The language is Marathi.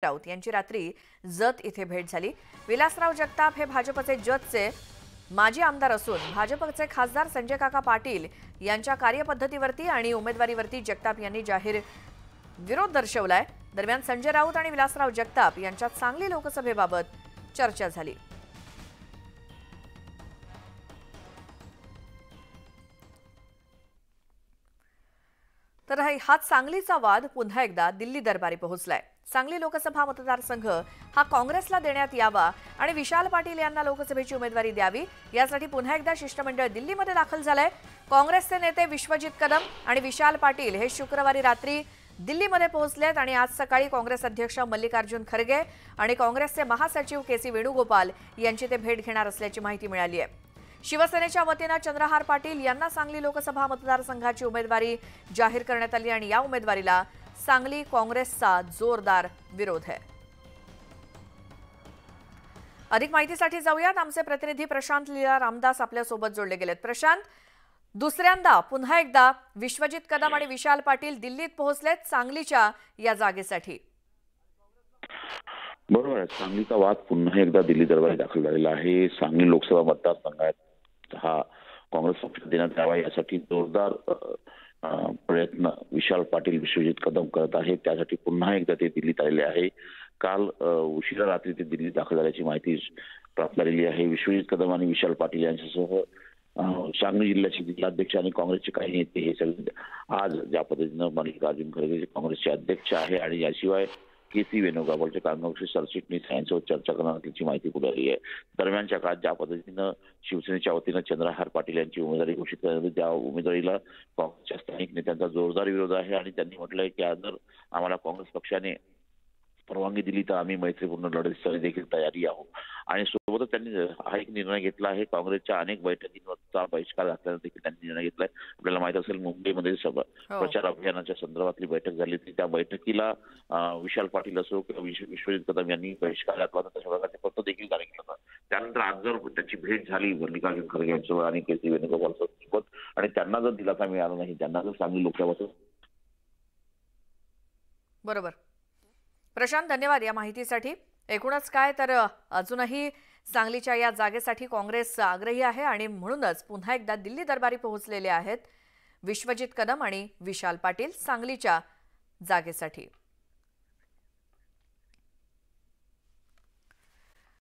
राऊत यांची रात्री जत इथे भेट झाली। विलासराव जगताप हे भाजपचे जतचे माजी आमदार असून भाजपचे खासदार संजय काका पाटील यांच्या कार्यपद्धतीवरती आणि उमेदवारीवरती जगताप यांनी जाहीर विरोध दर्शवलाय। दरम्यान संजय राऊत आणि विलासराव जगताप यांच्यात सांगली लोकसभेबाबत चर्चा झाली। तर हाच सांगलीचा वाद पुन्हा एकदा दिल्ली दरबारी पोहोचलाय। सांगली लोकसभा मतदारसंघ हा काँग्रेसला देण्यात यावा आणि विशाल पाटील यांना लोकसभेची उमेदवारी द्यावी यासाठी पुन्हा एकदा शिष्टमंडळ दिल्लीमध्ये दाखल झालंय। काँग्रेसचे नेते विश्वजित कदम आणि विशाल पाटील हे शुक्रवारी रात्री दिल्लीमध्ये पोहोचलेत आणि आज सकाळी काँग्रेस अध्यक्ष मल्लिकार्जुन खरगे आणि काँग्रेसचे महासचिव के.सी. वेणुगोपाल यांची ते भेट घेणार असल्याची माहिती मिळाली आहे। शिवसेनेच्या वतीने चंद्रहार पाटील यांना सांगली लोकसभा मतदारसंघाची उमेदवारी जाहीर करण्यात आली आणि या उमेदवारीला सांगली काँग्रेसचा जोरदार विरोध आहे। अधिक माहितीसाठी जाऊयात, आमचे प्रतिनिधी प्रशांत लीला रामदास आपल्या सोबत जोडले गेलेत। प्रशांत, दुसऱ्यांदा पुन्हा एकदा विश्वजित कदम आणि विशाल पाटील दिल्लीत पोहोचलेत सांगलीच्या या जागेसाठी। बरोबर आहे, सांगलीचा वाद पुन्हा एकदा दिल्ली दरबारी दाखल झालेला आहे। सांगली लोकसभा मतदारसंघात हा काँग्रेस पक्षात देण्यात यावा यासाठी जोरदार प्रयत्न विशाल पाटील विश्वजित कदम करत आहेत। त्यासाठी पुन्हा एकदा ते दिल्लीत आलेले आहे। काल उशिरा रात्री ते दिल्लीत दाखल झाल्याची माहिती प्राप्त झालेली आहे। विश्वजित कदम आणि विशाल पाटील यांच्यासह सांगली जिल्ह्याचे जिल्हाध्यक्ष आणि काँग्रेसचे काही नेते हे सगळे आज ज्या पद्धतीनं मल्लिकार्जुन खरगे काँग्रेसचे अध्यक्ष आहे आणि याशिवाय के.सी. वेणुगोपालचे काँग्रेसचे सरचिटणीस यांच्यावर चर्चा करणार असल्याची माहिती पुढे आली आहे। दरम्यानच्या काळात ज्या पद्धतीनं शिवसेनेच्या वतीनं चंद्रहार पाटील यांची उमेदवारी घोषित करण्यात त्या उमेदवारीला काँग्रेसच्या स्थानिक नेत्यांचा जोरदार विरोध आहे आणि त्यांनी म्हटलंय की जर आम्हाला काँग्रेस पक्षाने परवानगी दिली तर आम्ही मैत्रीपूर्ण लढतीसाठी देखील तयारी आहोत। आणि सोबतच त्यांनी हा एक निर्णय घेतला आहे, काँग्रेसच्या अनेक बैठकींवरचा बहिष्कार घातल्यानंतर देखील त्यांनी निर्णय घेतलाय। आपल्याला माहित असेल मुंबईमध्ये प्रचार अभियानाच्या संदर्भातली बैठक झाली होती, त्या बैठकीला विशाल पाटील असो किंवा विश्वजित कदम यांनी बहिष्कार घातला होता, तशा प्रकारचे पत्र देखील जारी केलं होतं। त्यानंतर आज जर त्याची भेट झाली मल्लिकार्जुन खरगे यांच्यासोबत आणि के.सी. वेणुगोपाल सोबत आणि त्यांना जर दिलासा मिळाला नाही, त्यांना जर सांगली लोकसभा बरोबर। प्रशांत, धन्यवाद या माहितीसाठी। एकूणच काय तर अजूनही सांगलीच्या या जागेसाठी काँग्रेस आग्रही आहे आणि म्हणूनच पुन्हा एकदा दिल्ली दरबारी पोहोचलेले आहेत विश्वजित कदम आणि विशाल पाटील सांगलीच्या जागेसाठी।